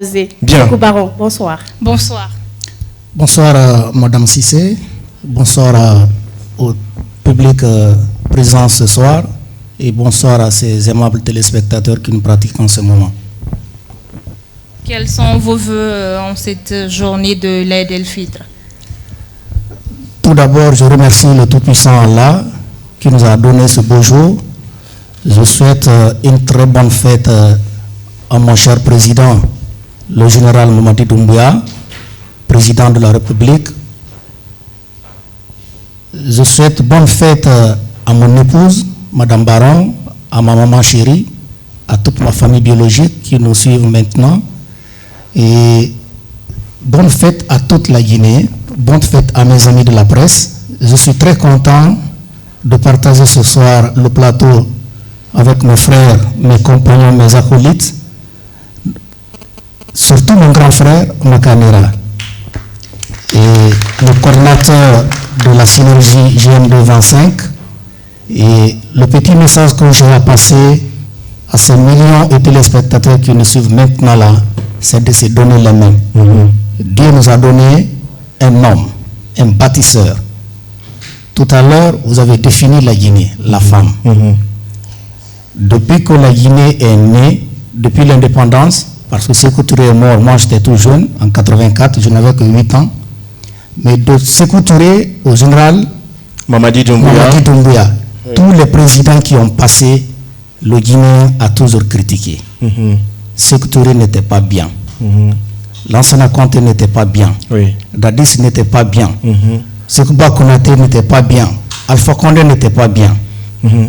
Bien. Baron, bonsoir. Bonsoir. Bonsoir à Madame Cissé, bonsoir au public présent ce soir et bonsoir à ces aimables téléspectateurs qui nous pratiquent en ce moment. Quels sont vos vœux en cette journée de l'Aïd el-Fitr? Tout d'abord, je remercie le Tout-Puissant Allah qui nous a donné ce beau jour. Je souhaite une très bonne fête à mon cher président, le général Mamadi Doumbouya, président de la République. Je souhaite bonne fête à mon épouse, Madame Baron, à ma maman chérie, à toute ma famille biologique qui nous suivent maintenant. Et bonne fête à toute la Guinée, bonne fête à mes amis de la presse. Je suis très content de partager ce soir le plateau avec mes frères, mes compagnons, mes acolytes, surtout mon grand frère, Makanera, et le coordinateur de la synergie GM225. Et le petit message que je vais passer à ces millions de téléspectateurs qui nous suivent maintenant là, c'est de se donner la main. Dieu nous a donné un homme, un bâtisseur. Tout à l'heure, vous avez défini la Guinée, la femme. Depuis que la Guinée est née, depuis l'indépendance, parce que Sékou Touré est mort, moi j'étais tout jeune, en 84, je n'avais que 8 ans. Mais de Sékou Touré au général Mamadi Doumbouya, tous les présidents qui ont passé, le Guinéen a toujours critiqué. Sékou Touré n'était pas bien. Lansana Conté n'était pas bien. Dadis n'était pas bien. Sékou Konaté n'était pas bien. Alpha Condé n'était pas bien.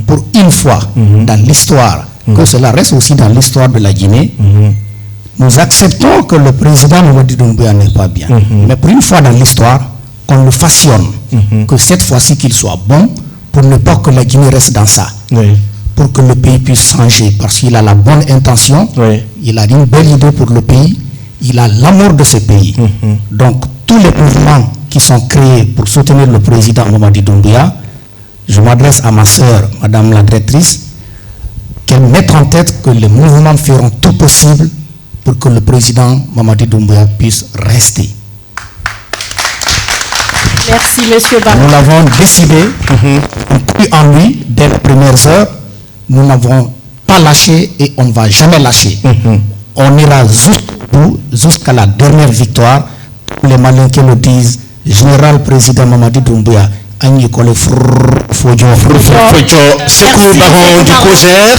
Pour une fois dans l'histoire, que cela reste aussi dans l'histoire de la Guinée, nous acceptons que le président Mamadi Doumbouya n'est pas bien. Mais pour une fois dans l'histoire, qu'on le façonne, que cette fois-ci qu'il soit bon, pour ne pas que la Guinée reste dans ça. Pour que le pays puisse changer, parce qu'il a la bonne intention, il a une belle idée pour le pays, il a l'amour de ce pays. Donc tous les mouvements qui sont créés pour soutenir le président Mamadi Doumbouya, je m'adresse à ma sœur, Madame la directrice, qu'elle mette en tête que les mouvements feront tout possible pour que le président Mamadi Doumbouya puisse rester. Merci, Monsieur Baron. Nous l'avons décidé, on cru en lui dès les premières heures, nous n'avons pas lâché et on ne va jamais lâcher. On ira jusqu'à la dernière victoire. Les Maliens qui le disent, Général Président Mamadi Doumbouya, Sékou Baron du COJER.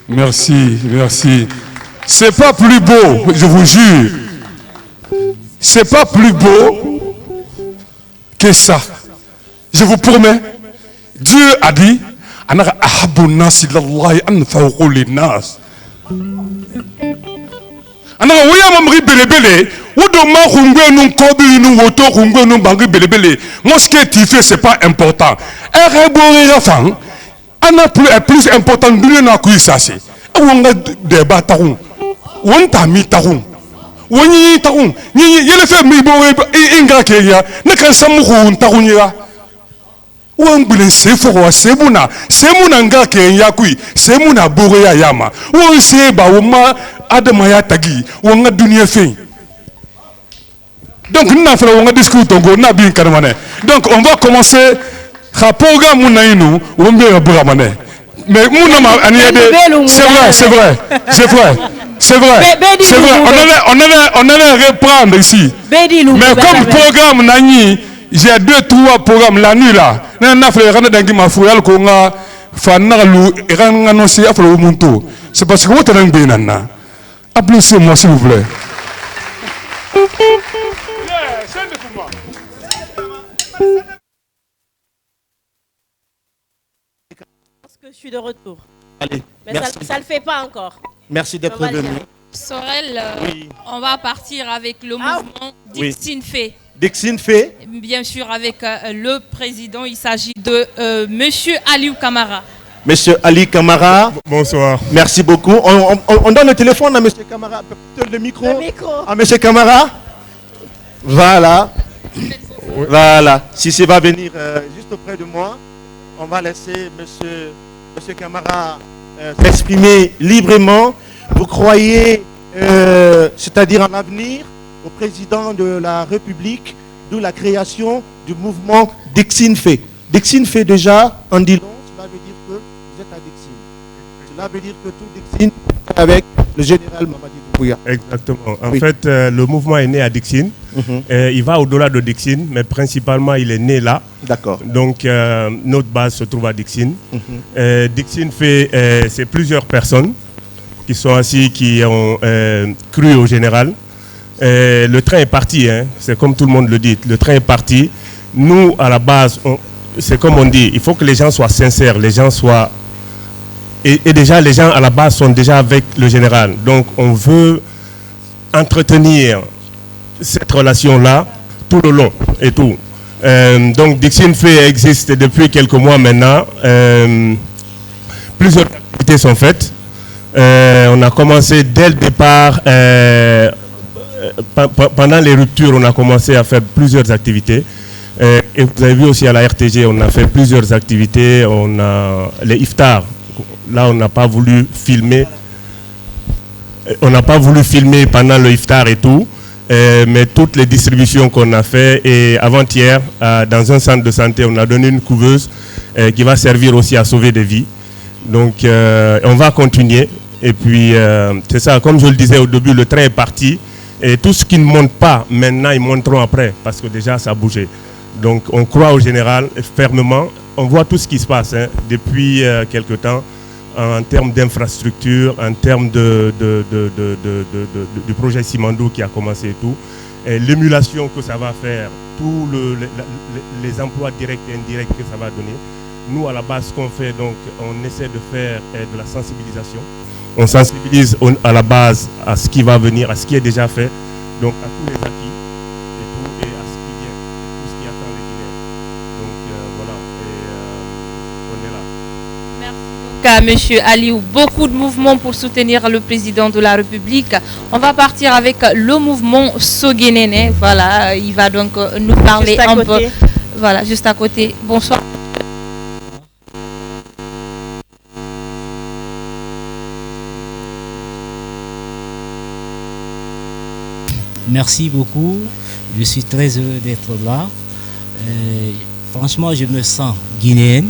Merci. C'est pas plus beau, je vous jure. C'est pas plus beau que ça. Je vous promets. Dieu a dit, ce que tu fais, c'est pas important. Plus important que ça, c'est débat. Wani taun ni yele fe mi bo inga kenya ne kan samu ko takunya wan bule sefo wa semuna nga kenya kui semuna bogo ya yama won se ba woma adama ya tagi won dunia fe. Donc nous avons un discours tongo na bin karmane. Donc on va commencer ha programme na inu wombe ya buramane. Mais mon ma aniade c'est vrai. On allait reprendre ici. Mais comme programme Nani, j'ai 2-3 programmes la nuit là. C'est parce que vous êtes bien. Applaudissez-moi s'il vous plaît. Je suis de retour. Allez, mais merci. Ça ne le fait pas encore. Merci d'être venu. Sorel, on va partir avec le mouvement Dixine Fait. Dixine Fait. Bien sûr, avec le président, il s'agit de Monsieur Aliou Kamara. Monsieur Ali Kamara. Bonsoir. Merci beaucoup. On donne le téléphone à Monsieur Kamara. Le micro. À Monsieur Kamara. Voilà. Voilà. Si ça va venir juste auprès de moi, on va laisser Monsieur Kamara s'exprimer librement. Vous croyez, c'est-à-dire en l'avenir, au président de la République, d'où la création du mouvement Dixine-Fait. Dixine-Fait déjà, en dit long, cela veut dire que vous êtes à Dixine. Cela veut dire que tout Dixine est avec le général Mamadi Doumbouya. Exactement. En fait, le mouvement est né à Dixine. Il va au-delà de Dixine, mais principalement, il est né là. D'accord. Donc, notre base se trouve à Dixine. Dixine-Fait, c'est plusieurs personnes qui sont assis, qui ont cru au général. Le train est parti, hein. C'est comme tout le monde le dit, le train est parti. Nous, à la base, c'est comme on dit, il faut que les gens soient sincères, les gens soient... Et déjà, les gens à la base sont déjà avec le général. Donc, on veut entretenir cette relation-là tout le long et tout. Donc, Dixine-Fait existe depuis quelques mois maintenant. Plusieurs activités sont faites. On a commencé dès le départ... pendant les ruptures, on a commencé à faire plusieurs activités. Et vous avez vu aussi à la RTG, on a fait plusieurs activités. On a les iftars. Là, on n'a pas voulu filmer. On n'a pas voulu filmer pendant le iftar et tout. Mais toutes les distributions qu'on a fait. Et avant-hier, dans un centre de santé, on a donné une couveuse qui va servir aussi à sauver des vies. Donc, on va continuer. Et puis, c'est ça, comme je le disais au début, le train est parti. Et tout ce qui ne monte pas, maintenant, ils monteront après, parce que déjà, ça a bougé. Donc, on croit au général fermement. On voit tout ce qui se passe depuis quelque temps, en termes d'infrastructure, en termes du projet Simandou qui a commencé et tout. Et l'émulation que ça va faire, tous les emplois directs et indirects que ça va donner. Nous, à la base, ce qu'on fait, donc, on essaie de faire de la sensibilisation. On sensibilise à la base à ce qui va venir, à ce qui est déjà fait, donc à tous les acquis et tout, et à ce qui vient, et tout ce qui attend les Guinéens. Donc voilà, et on est là. Merci donc à M. Aliou. Beaucoup de mouvements pour soutenir le président de la République. On va partir avec le mouvement Soguénéné. Voilà, il va donc nous parler un peu. Voilà, juste à côté. Bonsoir. Merci beaucoup. Je suis très heureux d'être là. Franchement, je me sens guinéenne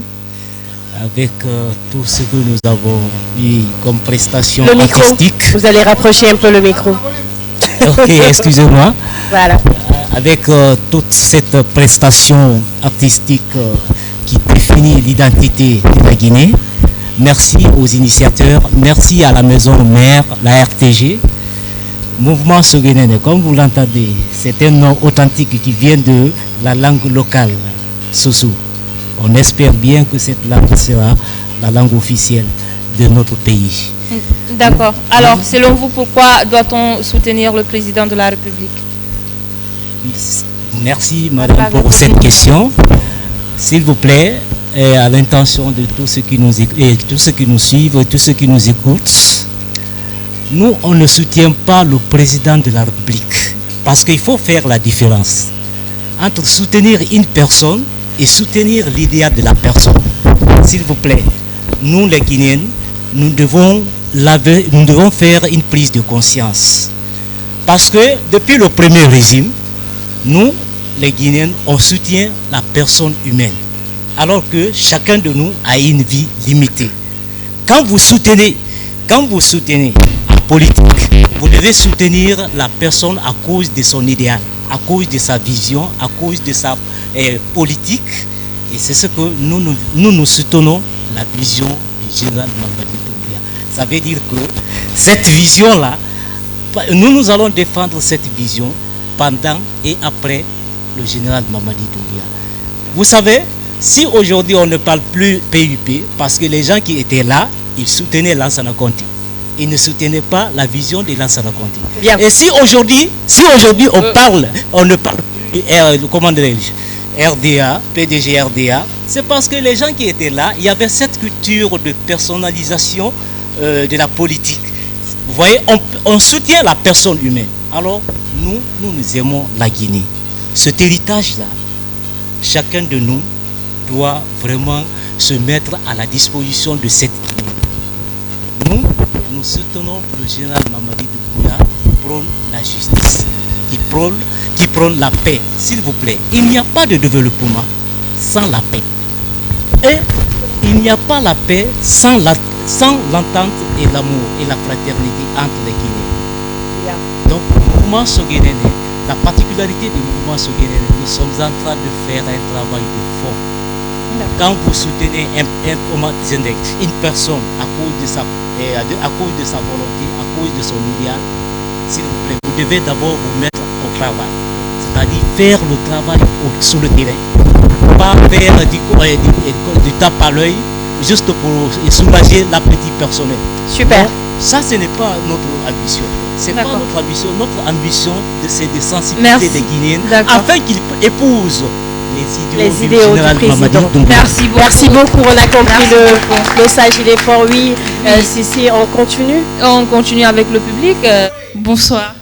avec tout ce que nous avons eu comme prestation artistique. Vous allez rapprocher un peu le micro. Ok, excusez-moi. Voilà. Avec toute cette prestation artistique qui définit l'identité de la Guinée. Merci aux initiateurs. Merci à la maison mère, la RTG. Mouvement Soguénéné, comme vous l'entendez, c'est un nom authentique qui vient de la langue locale, Sossou. On espère bien que cette langue sera la langue officielle de notre pays. D'accord. Alors, selon vous, pourquoi doit-on soutenir le président de la République? Merci, madame, pour cette question. S'il vous plaît, à l'intention de tous ceux qui nous suivent et tous ceux qui nous écoutent, nous, on ne soutient pas le président de la République parce qu'il faut faire la différence entre soutenir une personne et soutenir l'idéal de la personne. S'il vous plaît, nous les Guinéens, nous devons faire une prise de conscience. Parce que depuis le premier régime, nous, les Guinéens, on soutient la personne humaine. Alors que chacun de nous a une vie limitée. Quand vous soutenez politique, vous devez soutenir la personne à cause de son idéal, à cause de sa vision, à cause de sa politique. Et c'est ce que nous soutenons, la vision du général Mamadi Doumbouya. Ça veut dire que cette vision-là, nous allons défendre cette vision pendant et après le général Mamadi Doumbouya. Vous savez, si aujourd'hui on ne parle plus PUP, parce que les gens qui étaient là, ils soutenaient Lansana Conté. Ils ne soutenaient pas la vision de Lansana Conté. Et si aujourd'hui on ne parle plus RDA, PDG RDA, c'est parce que les gens qui étaient là, il y avait cette culture de personnalisation de la politique. Vous voyez, on soutient la personne humaine. Alors, nous aimons la Guinée. Cet héritage-là, chacun de nous doit vraiment se mettre à la disposition de cette Guinée. Nous nous soutenons le général Mamadi Doumbouya qui prône la justice, qui prône la paix. S'il vous plaît, il n'y a pas de développement sans la paix. Et il n'y a pas la paix sans l'entente et l'amour et la fraternité entre les Guinéens. Donc, le mouvement Soguénéné, la particularité du mouvement Soguénéné, nous sommes en train de faire un travail de fond. Quand vous soutenez une personne à cause de sa volonté, à cause de son idéal, s'il vous plaît, vous devez d'abord vous mettre au travail. C'est-à-dire faire le travail sur le terrain. Pas faire du tape à l'œil juste pour soulager l'appétit personnel. Super. Donc, ça, ce n'est pas notre ambition. C'est pas notre ambition. Notre ambition, c'est de sensibiliser les Guinéens afin qu'ils épousent les idéaux du président. Merci beaucoup. Merci beaucoup. On a compris le message, il est fort. Oui, Sissi, on continue. On continue avec le public. Bonsoir.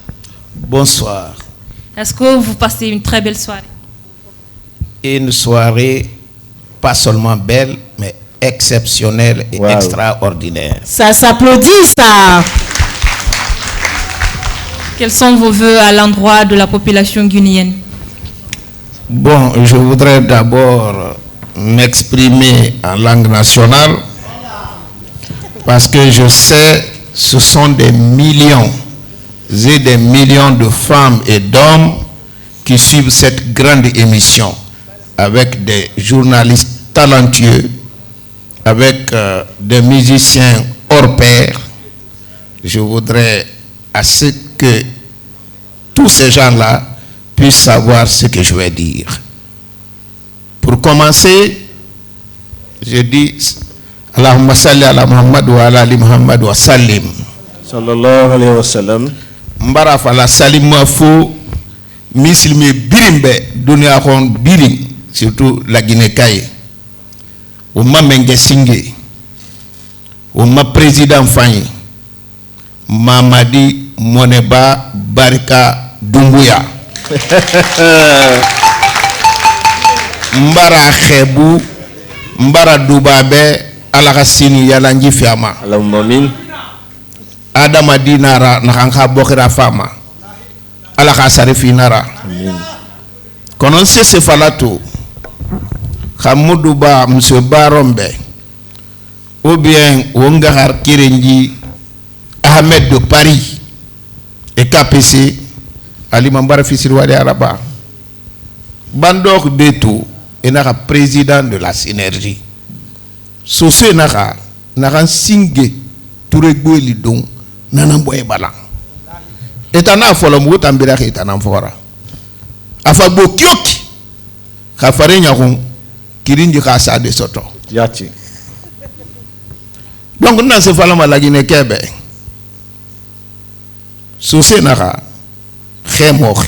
Bonsoir. Est-ce que vous passez une très belle soirée? Une soirée pas seulement belle, mais exceptionnelle et extraordinaire. Ça s'applaudit, ça. Quels sont vos vœux à l'endroit de la population guinéenne? Bon, je voudrais d'abord m'exprimer en langue nationale parce que je sais ce sont des millions et des millions de femmes et d'hommes qui suivent cette grande émission avec des journalistes talentueux, avec des musiciens hors pair. Je voudrais à ce que tous ces gens-là puissent savoir ce que je vais dire. Pour commencer, je dis Allahumma salli ala Muhammad wa ala ali Muhammad wa sallim. Sallallahu alayhi wa sallam. Mbara fala salim fo misilme birimbe dunia kon birim, surtout la Guinée-Kaye. Ou ma Mengue Singé, ou ma président Fanyi, Mamadi Moneba Barika Doumbouya. Mbara Khebu, Mbara Dubabe, Alakasini Yalanji Fiama. Adama Dinara, Nakanka Bokira Fama. Alakasari Finara. Konon se falato. Khamouduba M. Barombe, ou bien Wongahar Kirenji, Ahmed de Paris, et KPC, Ali Mambara Fissirwade Araba. Bandok Beto, et Nara président de la synergie. Sosé Nara, Nara Singé, Touregbo Lidon, Nanamboye Balan. Et Anna Folombo Tambira et Anamfora. Afabo Kyoki, Kafare Nyaron. Kirinji kasa de soto. Yati. Donc on a ce falama la Guinée Kébé. Sosé nara khemor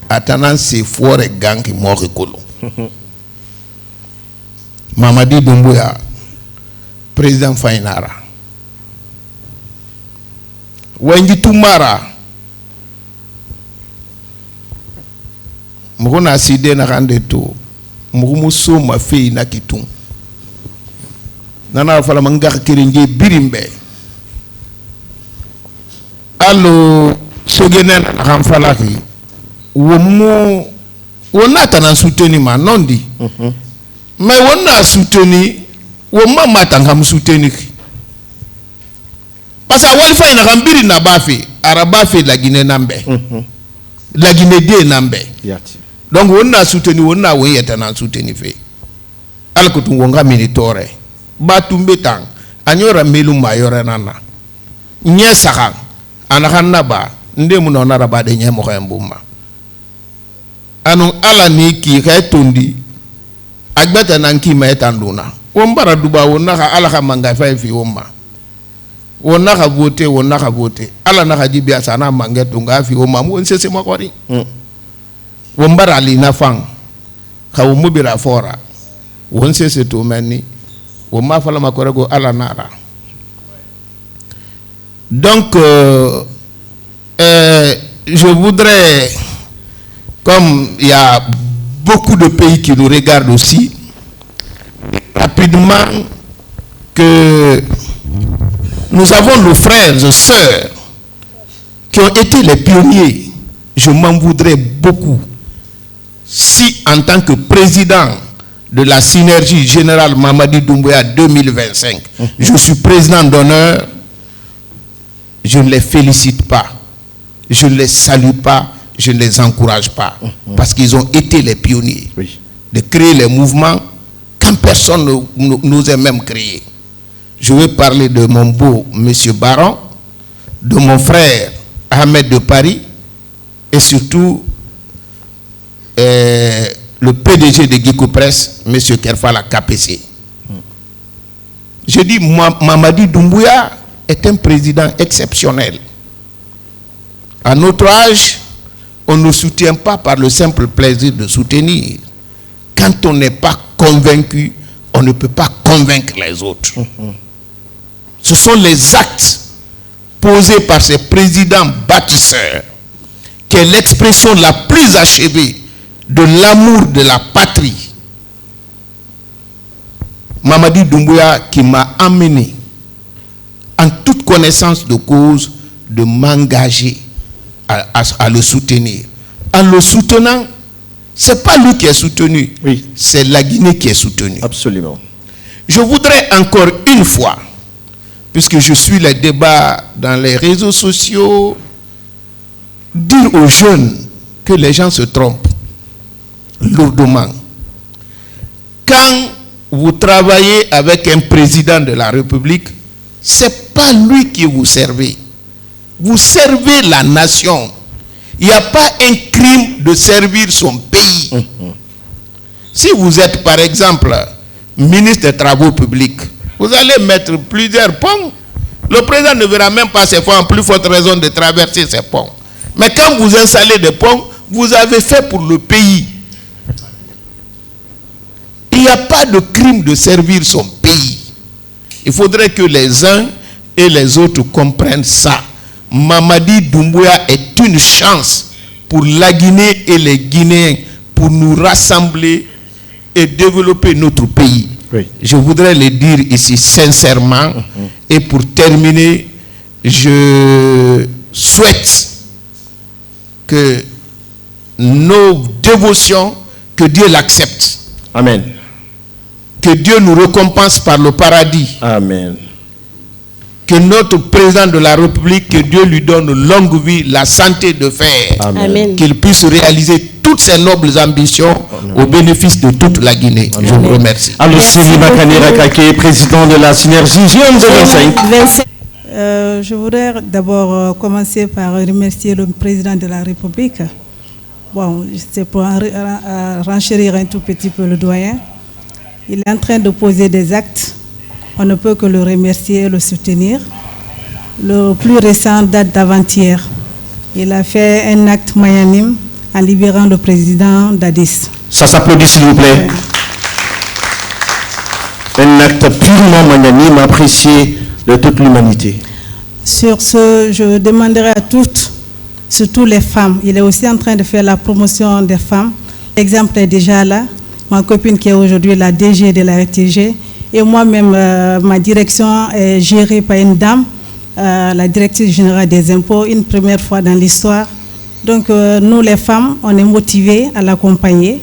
atanan se fore gang ki mori kolo. Mamadi Doumbouya président Fainara. Wenji Tumara Mukuna side na rande to Mugumu ma fille na kitung. Nana fala mangar kirinje birimbe. Allo Sogenen ramfalaki. Womo wonata na soutenu ma nondi. Mais wonna soutenu woma matanga soutenu. Parce que wali fa ina rambiri na bafi arabafi la Guinée nambe. La Guinée de nambe. Yati. Donc on a soutenu, on a soutenu fait. Alkutu wonga militore. Batumbe tang. Anyora melu mayore nana. Nye sakang. Anakanna ba. Nde muna naraba de nye moka mbuma. Anu ala ni ki kaya tundi. Agbeta nanki maetanduna. Wombara duba wonaka alaka manga fi woma. Wonaka vote. Ala naka jibia sana mangetunga fi woma. Mwonsese makori. Wombara lina fang kawumubira fora wonse se to meni woma fala makorego ala nara. Donc je voudrais, comme il y a beaucoup de pays qui nous regardent aussi, rapidement que Nous avons nos frères et sœurs qui ont été les pionniers. Je m'en voudrais beaucoup si, en tant que président de la synergie générale Mamadi Doumbouya 2025, je suis président d'honneur, je ne les félicite pas, je ne les salue pas, je ne les encourage pas, parce qu'ils ont été les pionniers de créer les mouvements quand personne n'osait même créer. Je vais parler de mon beau monsieur Baron, de mon frère Ahmed de Paris, et surtout le PDG de Guico Press, M. Kerfala KPC. Je dis, Mamadi Doumbouya est un président exceptionnel. À notre âge, on ne soutient pas par le simple plaisir de soutenir. Quand on n'est pas convaincu, on ne peut pas convaincre les autres. Ce sont les actes posés par ces présidents bâtisseurs qui est l'expression la plus achevée de l'amour de la patrie. Mamadi Doumbouya qui m'a amené en toute connaissance de cause de m'engager à le soutenir. En le soutenant, ce n'est pas lui qui est soutenu, c'est la Guinée qui est soutenue. Absolument. Je voudrais encore une fois, puisque je suis les débats dans les réseaux sociaux, dire aux jeunes que les gens se trompent lourdement. Quand vous travaillez avec un président de la République, ce n'est pas lui qui vous servez. Vous servez la nation. Il n'y a pas un crime de servir son pays. Si vous êtes, par exemple, ministre des Travaux publics, vous allez mettre plusieurs ponts. Le président ne verra même pas ces ponts, en plus forte raison de traverser ces ponts. Mais quand vous installez des ponts, vous avez fait pour le pays. Il n'y a pas de crime de servir son pays. Il faudrait que les uns et les autres comprennent ça. Mamadi Doumbouya est une chance pour la Guinée et les Guinéens pour nous rassembler et développer notre pays. Je voudrais le dire ici sincèrement. Et pour terminer, je souhaite que nos dévotions, que Dieu l'accepte. Amen. Que Dieu nous récompense par le paradis. Amen. Que notre président de la République, que Dieu lui donne longue vie, la santé de faire. Amen. Qu'il puisse réaliser toutes ses nobles ambitions au bénéfice de toute la Guinée. Je vous remercie. Alors, Sylvie Makanera Kake, président de la synergie Jeune de 25. Je voudrais d'abord commencer par remercier le président de la République. Bon, c'est pour renchérir un tout petit peu le doyen. Il est en train de poser des actes. On ne peut que le remercier et le soutenir. Le plus récent date d'avant-hier. Il a fait un acte magnanime en libérant le président d'Addis. Ça s'applaudit s'il vous plaît. Un acte purement magnanime, apprécié de toute l'humanité. Sur ce, je demanderai à toutes, surtout les femmes, il est aussi en train de faire la promotion des femmes. L'exemple est déjà là. Ma copine qui est aujourd'hui la DG de la RTG, et moi-même, ma direction est gérée par une dame, la directrice générale des impôts, une première fois dans l'histoire. Donc, nous, les femmes, on est motivés à l'accompagner.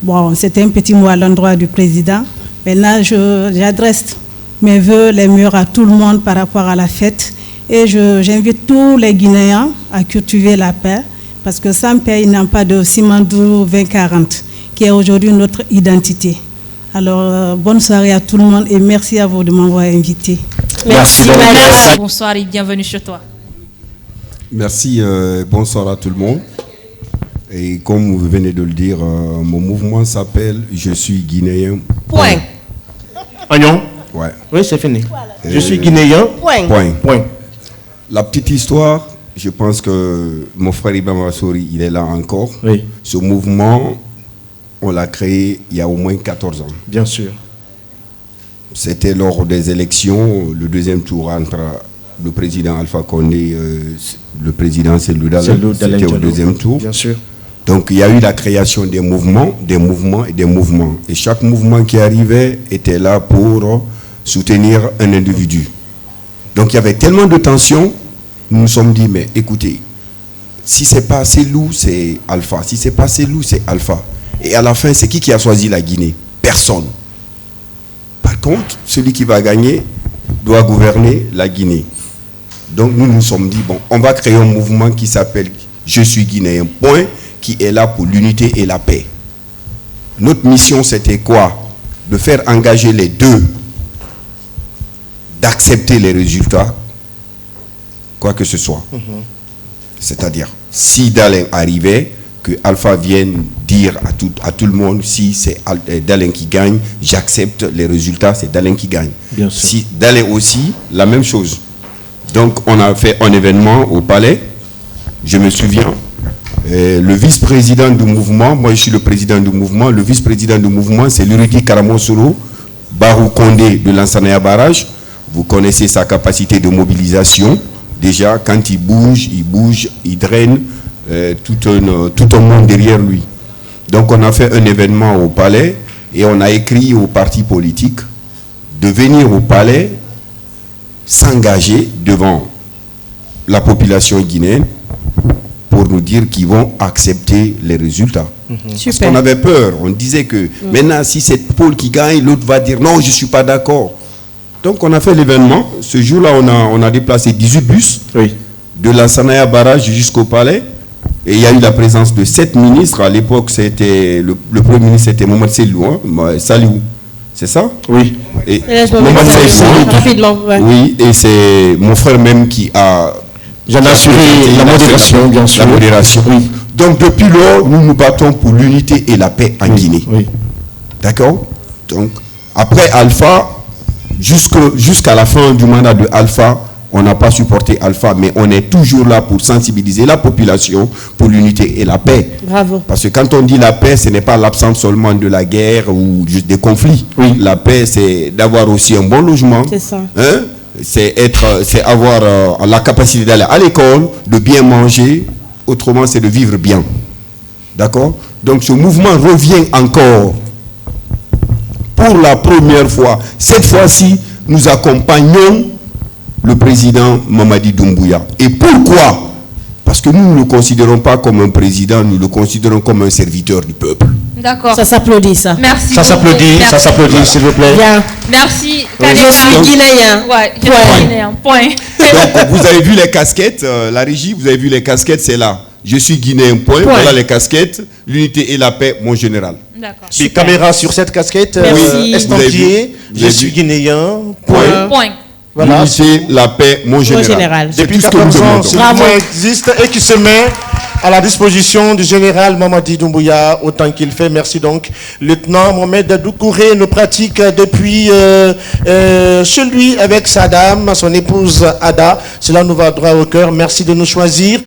Bon, c'était un petit mot à l'endroit du président. Maintenant, j'adresse mes voeux les meilleurs à tout le monde par rapport à la fête. Et j'invite tous les Guinéens à cultiver la paix, parce que sans paix, ils n'ont pas de Simandou 2040, qui est aujourd'hui notre identité. Alors, bonne soirée à tout le monde et merci à vous de m'avoir invité. Merci madame. Bonsoir et bienvenue chez toi. Merci, bonsoir à tout le monde. Et comme vous venez de le dire, mon mouvement s'appelle « Je suis guinéen ». Point. Agnon? Ouais. Oui, c'est fini. Je suis guinéen. Point. Point. La petite histoire, je pense que mon frère Ibn Massouri, il est là encore. Oui. Ce mouvement, on l'a créé il y a au moins 14 ans. Bien sûr. C'était lors des élections, le deuxième tour entre le président Alpha Condé, le président Cellou Dalein, c'était au deuxième tour. Bien sûr. Donc il y a eu la création des mouvements et des mouvements. Et chaque mouvement qui arrivait était là pour soutenir un individu. Donc il y avait tellement de tensions, nous nous sommes dit, mais écoutez, si c'est pas Cellou, c'est Alpha. Si c'est pas Cellou, c'est Alpha. Et à la fin, c'est qui a choisi la Guinée? Personne. Par contre, celui qui va gagner doit gouverner la Guinée. Donc nous nous sommes dit, bon, on va créer un mouvement qui s'appelle « Je suis Guinéen », point, qui est là pour l'unité et la paix. Notre mission, c'était quoi? De faire engager les deux, d'accepter les résultats, quoi que ce soit. C'est-à-dire, si Dalein arrivait, que Alpha vienne dire à tout le monde, si c'est Dalein qui gagne, j'accepte les résultats, c'est Dalein qui gagne. Bien sûr. Si Dalein aussi, la même chose. Donc, on a fait un événement au palais, je me souviens, le vice-président du mouvement, moi je suis le président du mouvement, le vice-président du mouvement, c'est Luridi Karamosolo, Barou Kondé de l'Ansanaya Barrage. Vous connaissez sa capacité de mobilisation. Déjà, quand il bouge, il draine tout un monde derrière lui. Donc, on a fait un événement au palais et on a écrit aux partis politiques de venir au palais s'engager devant la population guinéenne pour nous dire qu'ils vont accepter les résultats. Parce qu'on avait peur. On disait que maintenant, si c'est Paul qui gagne, l'autre va dire non, je ne suis pas d'accord. Donc, on a fait l'événement. Ce jour-là, on a déplacé 18 bus de la Sanaya Barrage jusqu'au palais. Et il y a eu la présence de 7 ministres. À l'époque, c'était le premier ministre, c'était Mohamed Saliou. C'est ça? Oui. Et Mohamed Saliou, rapidement. Ouais. Oui, et c'est mon frère même qui a... J'en ai assuré la modération, bien sûr. La modération. Oui. Donc, depuis lors, nous nous battons pour l'unité et la paix en Guinée. Oui. D'accord? Donc, après Alpha, jusqu'à la fin du mandat de Alpha, on n'a pas supporté Alpha, mais on est toujours là pour sensibiliser la population pour l'unité et la paix. Bravo. Parce que quand on dit la paix, ce n'est pas l'absence seulement de la guerre ou juste des conflits. Oui. La paix, c'est d'avoir aussi un bon logement. C'est ça. Hein? C'est avoir la capacité d'aller à l'école, de bien manger. Autrement, c'est de vivre bien. D'accord? Donc, ce mouvement revient encore pour la première fois. Cette fois-ci, nous accompagnons le président Mamadi Doumbouya. Et pourquoi? Parce que nous ne le considérons pas comme un président, nous le considérons comme un serviteur du peuple. D'accord. Ça s'applaudit, ça. Merci. Ça s'applaudit, s'il vous plaît. Bien. Merci. Je suis guinéen. Ouais, je suis guinéen. Point. Donc, vous avez vu les casquettes, la régie, vous avez vu les casquettes, c'est là. Je suis guinéen, point. Voilà les casquettes. L'unité et la paix, mon général. D'accord. Les caméras sur cette casquette, estampillé, je suis guinéen, point. Point. Voilà. L'unité, la paix, mon général. Depuis 14 ans, ce mouvement existe et qui se met à la disposition du général Mamadi Doumbouya autant qu'il fait. Merci donc, lieutenant Mohamed Doucouré nous pratique depuis celui avec sa dame, son épouse Ada. Cela nous va droit au cœur. Merci de nous choisir.